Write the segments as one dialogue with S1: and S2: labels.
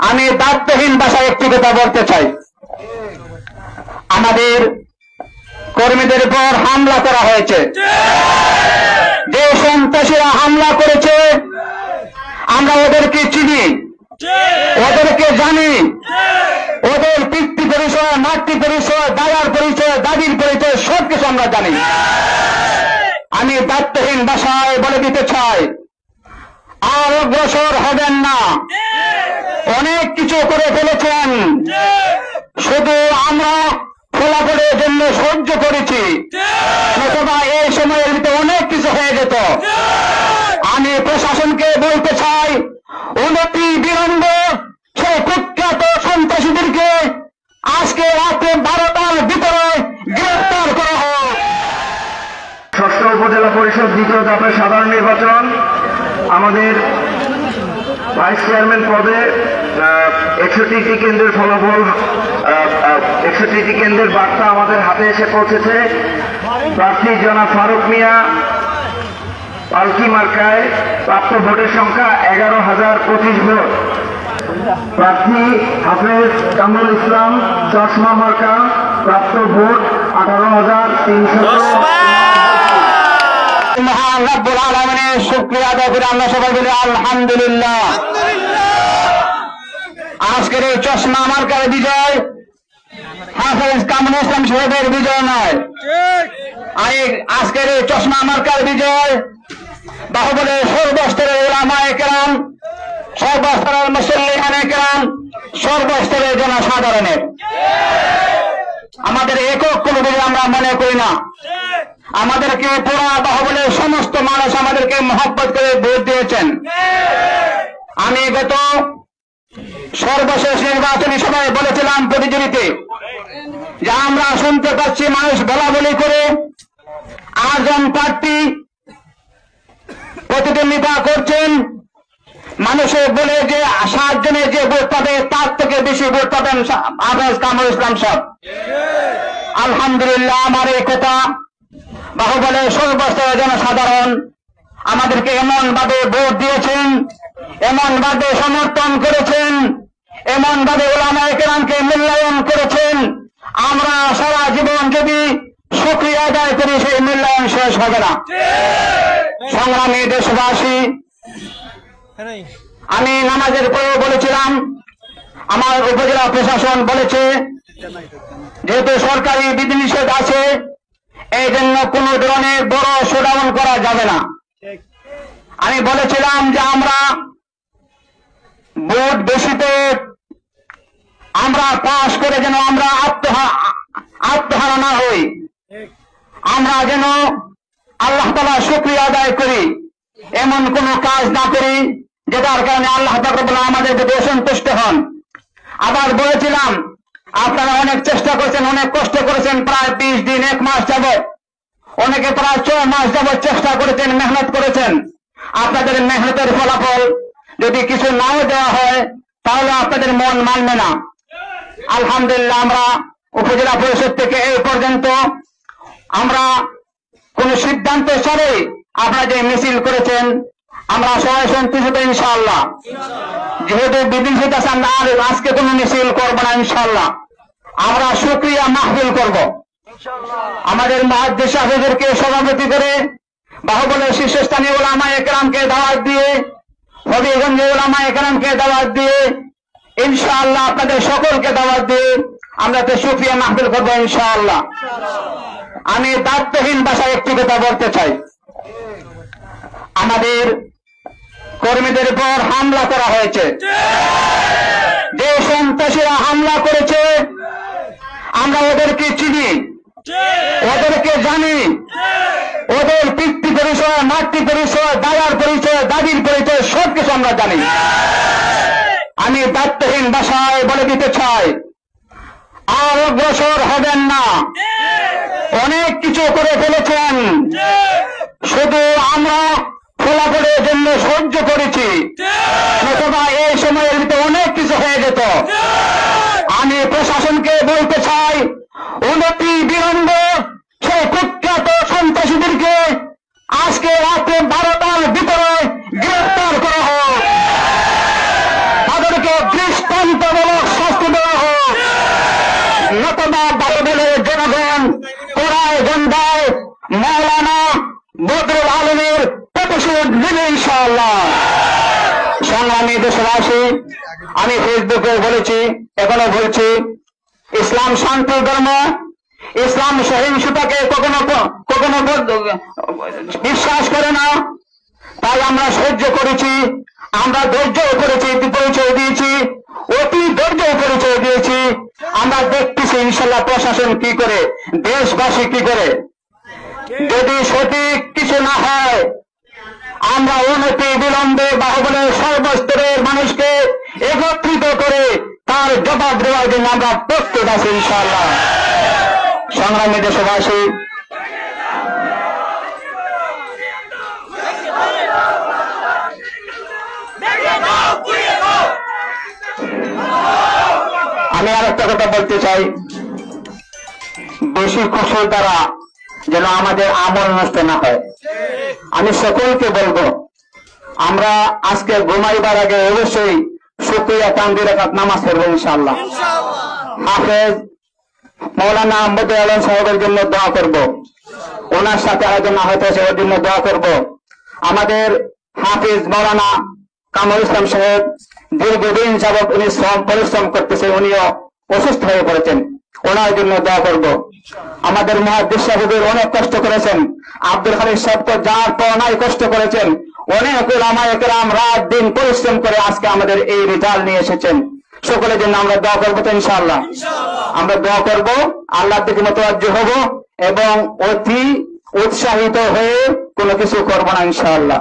S1: আমি দায়িত্বহীন ভাষায় একটি কথা বলতে চাই। আমাদের কর্মীদের উপর হামলা করা হয়েছে। যে সন্ত্রাসীরা হামলা করেছে আমরা ওদেরকে চিনি, ওদেরকে জানি, ওদের পিতৃ পরিচয়, মাতৃ পরিচয়, দাদার পরিচয়, দাদির পরিচয় সবকিছু আমরা জানি। আমি দায়িত্বহীন ভাষায় বলে দিতে চাই, আর অগ্রসর হবেন না। অনেক কিছু করে ফেলেছেন, শুধু আমরা ফলাফলের জন্য সহ্য করেছি, অথবা এই সময়ের ভিতরে অনেক কিছু হয়ে যেত। আমি প্রশাসনকে বলতে চাই, অনতি বিলম্বে সেই কুখ্যাত সন্ত্রাসীদেরকে আজকে রাত্রে 12টার ভিতরে গ্রেফতার করা হোক।
S2: ষষ্ঠ উপজেলা পরিষদ দ্বিতীয় ধাপের সাধারণ নির্বাচন। আমাদের ভাইস চেয়ারম্যান পদে 61টি কেন্দ্রের ফলাফল, 61টি কেন্দ্রের বার্তা আমাদের হাতে এসে পৌঁছেছে। প্রার্থী জনাব ফারুক মিয়া পালকি মার্কায় প্রাপ্ত ভোটের সংখ্যা 11,025 ভোট। প্রার্থী হাফেজ কামরুল ইসলাম চশমা মার্কা প্রাপ্ত ভোট 18,300।
S1: মহান রব্বুল আলামিনের শুকরিয়া আদায় করে আমরা সবাই বলি আলহামদুলিল্লাহ। আজকের এই চশমা মার্কার বিজয় হাফেজ কামরুল ইসলাম সাহেবের বিজয় নয়, আজকের এই চশমা মার্কার বিজয় বাহুবলের সর্বস্তরের উলামায়ে কেরাম, সর্বস্তরের মুসল্লিয়ানে কেরাম, সর্বস্তরের জনসাধারণের। আমাদের একক কোনো কিছু আমরা মনে করি না। আমাদেরকে পুরা বাহুবলের সমস্ত মানুষ আমাদেরকে মহব্বত করে ভোট দিয়েছেন। আমি গত সর্বশেষ নির্বাচনী সভায় বলেছিলাম প্রতিযোগিতে যে আমরা শুনতে পাচ্ছি মানুষ বলা বলি করে 8 জন প্রার্থী প্রতিদ্বন্দ্বিতা করছেন। মানুষে বলে যে 7 জনের যে ভোট পাবে তার থেকে বেশি ভোট পাবেন হাফেজ কামরুল ইসলাম সাহেব। আলহামদুলিল্লাহ, আমার এই কথা বাহুবলের সর্বস্তরের জনসাধারণ আমাদেরকে এমন ভাবে ভোট দিয়েছেন, এমন ভাবে সমর্থন করেছেন, এমন ভাবে উলামায়ে কেরামকে মূল্যায়ন করেছেন। আমরা সারা জীবন যদি শুকরিয়া আদায় করি সেই মূল্যায়ন শেষ হবে না। সংগ্রামী দেশবাসী, আমি নামাজের পরে বলেছিলাম, আমার উপজেলা প্রশাসন বলেছে যেহেতু সরকারি বিধিনিষেধ আছে এই জন্য কোন ধরনের বড় শোডাউন করা যাবে না। আমি বলেছিলাম যে আমরা ভোট বেশিতে আমরা পাশ করে যেন আমরা আত্মহারা না হই, আমরা যেন আল্লাহ তাআলার শুকরিয়া আদায় করি, এমন কোন কাজ না করি যেটার কারণে আল্লাহ তাআলা আমাদের প্রতি অসন্তুষ্ট হন। আবার বলেছিলাম আপনারা অনেক চেষ্টা করেছেন, অনেক কষ্ট করেছেন, প্রায় 20 দিন 1 মাস যাবত, অনেকে প্রায় 6 মাস যাবত চেষ্টা করেছেন, মেহনত করেছেন। আপনাদের মেহনতের ফলাফল যদি কিছু নাও দেওয়া হয় তাহলে আপনাদের মন মানবে না। আলহামদুলিল্লাহ, আমরা উপজেলা পরিষদ থেকে এই পর্যন্ত আমরা কোন সিদ্ধান্ত ছাড়াই আপনারা যে মিছিল করেছেন আমরা সবাই সন্তুষ্ট ইনশাআল্লাহ। যেহেতু বিধিনিষেধ আছে আমরা আর আজকে কোনো মিছিল করবো না ইনশাআল্লাহ। আমরা শুকরিয়া মাহফিল করব। আমাদের মুহাদ্দিস সাহেবদেরকে সভাপতি করে বাহুবলের শীর্ষস্থানীয় উলামায়ে কেরামকে দাওয়াত দিয়ে, হবিগঞ্জের উলামায়ে কেরামকে দাওয়াত দিয়ে, ইনশাআল্লাহ আপনাদের সকলকে দাওয়াত দিয়ে আমরা তো শুকরিয়া মাহফিল করবো ইনশাআল্লাহ। আমি দায়িত্বহীন ভাষায় একটি কথা বলতে চাই। আমাদের কর্মীদের উপর হামলা করা হয়েছে। যে সন্ত্রাসীরা হামলা করেছে আমরা ওদেরকে চিনি, ওদেরকে জানি, ওদের পিতৃ পরিচয়, মাতৃ পরিচয়, দাদার পরিচয়, দাদির পরিচয় সবকিছু আমরা জানি। আমি দায়িত্বহীন ভাষায় বলে দিতে চাই, আর অগ্রসর হবেন না। অনেক কিছু করে ফেলেছেন, শুধু আমরা ফলাফলের জন্য সহ্য করেছি, অথবা এই সময়ের ভিতরে অনেক কিছু হয়ে যেত। আমি প্রশাসনকে বলতে চাই, অনতি বিলম্বে সেই কুখ্যাত সন্ত্রাসীদেরকে আজকে রাত্রে 12টার ভিতরে গ্রেফতার করা হোক, তাদেরকে দৃষ্টান্ত আমি ফেসবুকে বলেছি, এখনো বলছি, ইসলাম শান্তির ধর্ম, ইসলাম সহিংসতাকে কখনো কখনো বিশ্বাস করে না। তাই আমরা সহ্য করেছি, আমরা ধৈর্য করেছি, পরিচয় দিয়েছি, অতি ধৈর্য পরিচয় দিয়েছি। আমরা দেখতেছি ইনশাল্লাহ প্রশাসন কি করে, দেশবাসী কি করে। যদি সঠিক কিছু না হয়, আমরা উন্নতি বিলম্বে বাহুবলের সর্বস্তরের মানুষকে একত্রিত করে তার জবাব দেওয়ার জন্য আমরা প্রস্তুত আছি ইনশাআল্লাহ। সংগ্রামী দেশবাসী, আমি আর একটা কথা বলতে চাই, বেশি কুশল দ্বারা যেন আমাদের আমল নষ্ট না হয়। আমি সকলকে বলবো, আমরা আজকে ঘুমাইবার আগে অবশ্যই শুকরিয়া তানবির রাকাত নামাজ পড়বো ইনশাআল্লাহ। হাফেজ মৌলানা আহমদ আলম সাহেবের জন্য দোয়া করব, ওনার সাথে আলোচনা হয়তো ওর জন্য দোয়া করব। আমাদের হাফিজ মৌলানা কামরুল ইসলাম সাহেব দীর্ঘদিন যাবৎ উনি পরিশ্রম করতেছে, উনিও অসুস্থ হয়ে পড়েছেন, ওনার জন্য দোয়া করব। আমাদের মুহাদ্দিস সাহেবের অনেক কষ্ট করেছেন, আব্দুল খালিক সাহেব তো যার পর নাই কষ্ট করেছেন, অনেক উলামায়ে কেরাম রাত দিন পরিশ্রম করে আজকে আমাদের এই রেজাল্ট নিয়ে এসেছেন। সকলের জন্য আমরা দোয়া করবো তো ইনশাআল্লাহ। আমরা দোয়া করব, আল্লাহর দিকে মুতাওয়াজ্জিহ হব এবং অতি উৎসাহিত হয়ে কোনো কিছু করবো না ইনশাআল্লাহ।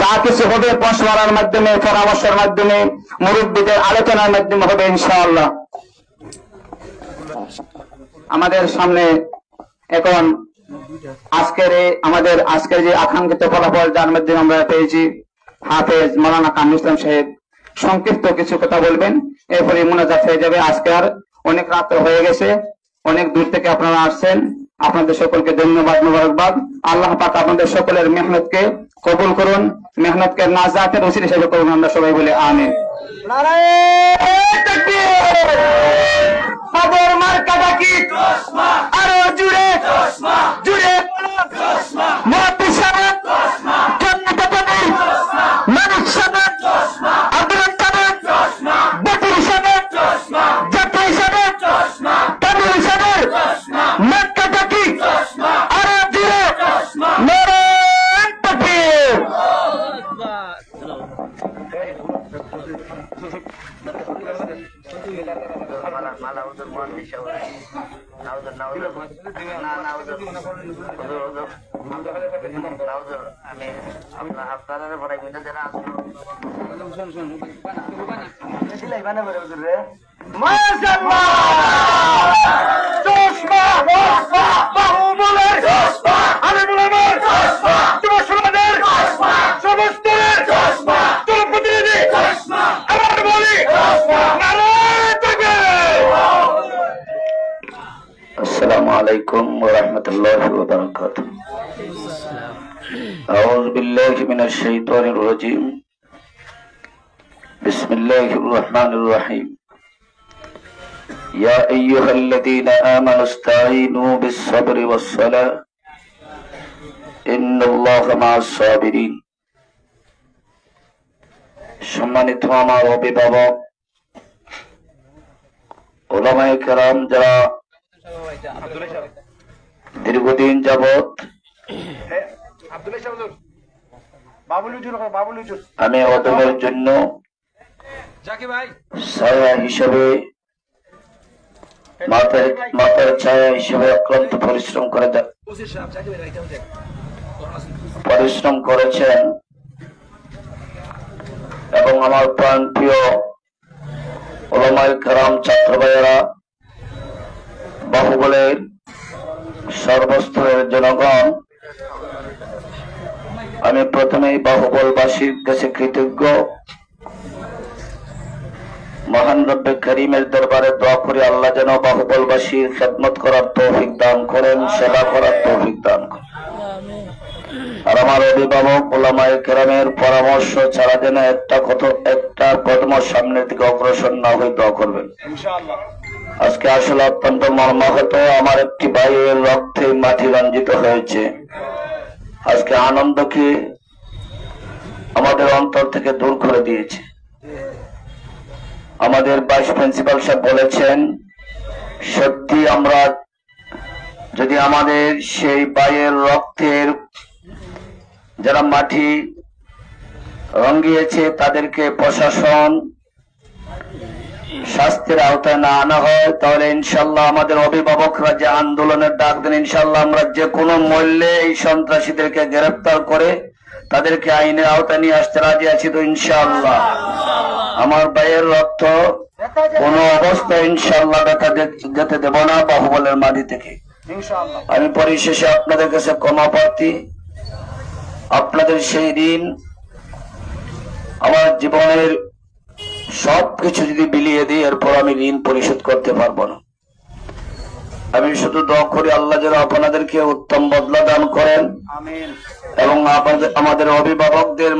S1: যা কিছু হবে পরামর্শের মাধ্যমে, পরামর্শের মাধ্যমে, মুরব্বীদের আলোচনার মাধ্যমে হবে ইনশাআল্লাহ। আমাদের সামনে এখন আমাদের আজকের যে আকাঙ্ক্ষিত ফলাফল, যার মাধ্যমে আমরা পেয়েছি, হাফেজ মৌলানা কামরুল ইসলাম সাহেব সংক্ষিপ্ত কিছু কথা বলবেন, এরপরে মোনাজাত হয়ে যাবে। আজকে আর অনেক রাত হয়ে গেছে, অনেক দূর থেকে আপনারা আসছেন, আপনাদের সকলকে ধন্যবাদ, মোবারকবাদ। আল্লাহ পাক আপনাদের সকলের মেহনতকে কবুল করুন, মেহনতকে নাজাতের ওসিলা হিসেবে করুন, আমরা সবাই বলে আমিন। আরো জুড়ে জুড়ে মহাপুর সাহেব, মানুষ সাহেব, আব্দুল কাদের, বকুল সাহেব, জাফর সাহেব, তামিল সাহেব, মক্কা টাকি, আরো জুড়ে নারায়ণ তাকবীর। السلام عليكم ورحمة الله وبركاته. أعوذ بالله من الشيطان الرجيم. بسم الله الرحمن الرحيم. يا أيها الذين آمنوا استعينوا بالصبر والصلاة إن الله مع الصابرين. সম্মানিত আমার অভিভাবক, উলামায়ে কেরাম, যারা দীর্ঘদিন যাবৎ আমি অদমের জন্য ছায়া হিসেবে, মাথার ছায়া হিসেবে অক্লান্ত পরিশ্রম করেছেন এবং আমার প্রাণ প্রিয় উলামায়ে কেরাম, ছাত্র ভাইয়েরা, বাহুবলের সর্বস্তরের জনগণ, আমি প্রথমেই বাহুবলবাসীর কাছে কৃতজ্ঞ। মহান রব্বে করিমের দরবারে দোয়া করি, আল্লাহ যেন বাহুবলবাসীর খেদমত করার তৌফিক দান করেন, সেবা করার তৌফিক দান করেন। আর আমার অভিভাবক উলামায়ে কেরামের পরামর্শ ছাড়া যেন একটা কদম সামনের দিকে অগ্রসর না হয়ে দোয়া করবেন ইনশাআল্লাহ। আজকে আসলে অত্যন্ত মর্মাহত, আমার একটি ভাইয়ের রক্তে মাটি রঞ্জিত হয়েছে। আজকে আনন্দকে আমাদের অন্তর থেকে দূর করে দিয়েছে। আমাদের ভাইস প্রিন্সিপাল সাহেব বলেছেন, সত্যি আমরা যদি আমাদের সেই ভাইয়ের রক্তের যারা মাটি রঙিয়েছে তাদেরকে প্রশাসন শাস্তির আওতায় না আনা হয়, তাহলে ইনশাল্লাহ আমাদের অভিভাবকরা যে আন্দোলনের ডাক দেন, ইনশাল্লাহ আমরা যে কোনো মূল্যে এই সন্ত্রাসীদেরকে গ্রেফতার করে তাদেরকে আইনের আওতায় নিয়ে আসতে রাজি আছি। তো ইনশাআল্লাহ আমার ভাইয়ের রক্ত কোন অবস্থায় ইনশাআল্লাহ দেখা যেতে দেব না বাহুবলের মাটি থেকে। আমি পরিশেষে আপনাদের কাছে ক্ষমা প্রার্থী। আপনাদের সেই ঋণ আমার জীবনের সবকিছু যদি বিলিয়ে দিই এরপর আমি ঋণ পরিশোধ করতে পারবো না। আমি শুধু দোয়া করি আল্লাহ যেন আপনাদেরকে উত্তম বদলা দান করেন এবং আমাদের অভিভাবকদের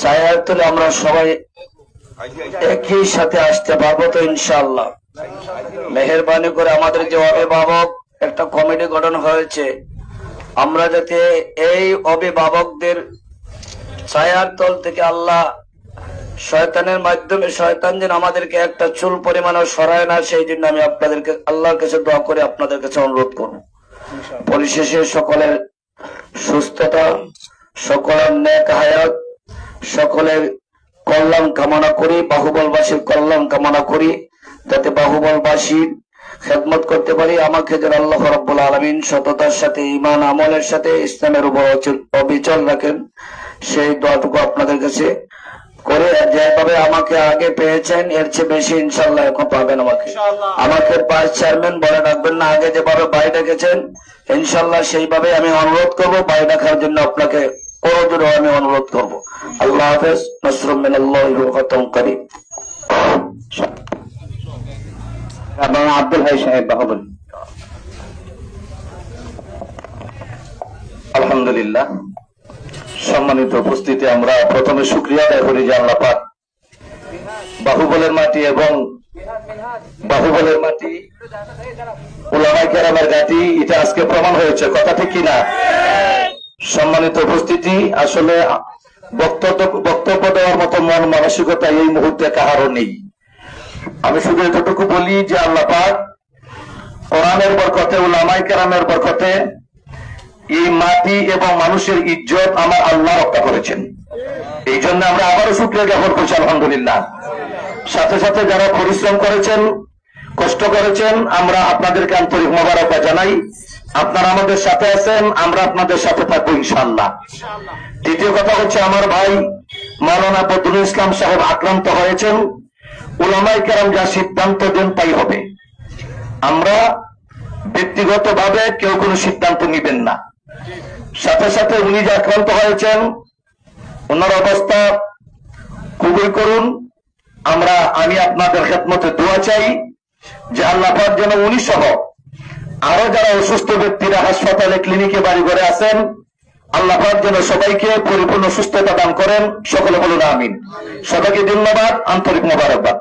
S1: ছায়ার তলে আমরা সবাই একই সাথে আসতে পারবো। তো ইনশাআল্লাহ মেহেরবানি করে আমাদের যে অভিভাবক একটা কমিটি গঠন হয়েছে, আমরা যাতে এই অভিভাবকদের ছায়ার তল থেকে আল্লাহ শয়তানের মাধ্যমে শয়তান যেন আমাদেরকে একটা চুল পরিমাণও সরায় না, সেই জন্য আমি আপনাদেরকে আল্লাহর কাছে দোয়া করে আপনাদের কাছে অনুরোধ করব। পরিশেষে সকলের সুস্থতা, সকলের নেক হায়াত, সকলের কল্যাণ কামনা করি, বাহুবলবাসীর কল্যাণ কামনা করি, যাতে বাহুবলবাসীর খেদমত করতে পারি। আমাকে যেন আল্লাহ রাব্বুল আলামিন সততার সাথে, ঈমান আমলের সাথে ইসলামের উপর অবিচল রাখেন, সেই দোয়াটুকু আপনাদের কাছে করে, যেভাবে আমাকে আগে পেয়েছেন এর চেয়ে বেশি ইনশাল্লাহ এখন পাবেন। আমাকে ভাইস চেয়ারম্যান বলে ডাকবেন না, আগে যেভাবে ভাই ডেকেছেন ইনশাল্লাহ সেইভাবে আমি অনুরোধ করবো। ভাই ডাকার জন্য আপনাকে করজোড়ে আমি অনুরোধ করব। আল্লাহ হাফেজ। নসরুম মিনাল্লাহি ওয়া ফাতহুন করিম। আব্দুল হাই সাহেব বাহুবল।
S3: আলহামদুলিল্লাহ, সম্মানিত উপস্থিতি, আমরা প্রথমে শুকরিয়া আদায় করি যে আল্লাহ পাক বাহুবলের মাটি এবং বাহুবলের মাটি উলামায়ে কেরামের ঘাঁটি, এটা আজকে প্রমাণ হয়েছে। কথা ঠিক কিনা? সম্মানিত উপস্থিতি, আসলে বক্তব্য দেওয়ার মতো মন মানসিকতা এই মুহূর্তে কাহারও নেই। আমি শুধু এতটুকু বলি যে আল্লাহ পাক কোরআনের বরকতে, উলামায়ে কেরামের বরকতে এই মাটি এবং মানুষের ইজ্জত আমার আল্লাহ রক্ষা করেছেন। এই জন্য আমরা আবারও শুকরিয়া জ্ঞাপন করছি আলহামদুলিল্লাহ। সাথে সাথে যারা পরিশ্রম করেছেন, কষ্ট করেছেন, আমরা আপনাদেরকে আন্তরিক মোবারকবাদ জানাই। আপনারা আমাদের সাথে আছেন, আমরা আপনাদের সাথে থাকবো ইনশাআল্লাহ। দ্বিতীয় কথা হচ্ছে, আমার ভাই মাওলানা বদরুল ইসলাম সাহেব আক্রান্ত হয়েছেন। উলামায়ে কেরাম যা সিদ্ধান্ত দেন তাই হবে। আমরা ব্যক্তিগতভাবে কেউ কোনো সিদ্ধান্ত নিবেন না। সাথে সাথে উনি যে আক্রান্ত হয়েছেন ওনার অবস্থা খুবই করুন। আমি আপনাদের খেদমতে দোয়া চাই যে আল্লাহ পাক যেন উনি সহ আরো যারা অসুস্থ ব্যক্তিরা হাসপাতালে, ক্লিনিকে, বাড়ি ঘরে আছেন, আল্লাহ পাক যেন সবাইকে পরিপূর্ণ সুস্থতা দান করেন। সকলে বলুন আমিন। সবাইকে ধন্যবাদ, আন্তরিক মোবারকবাদ।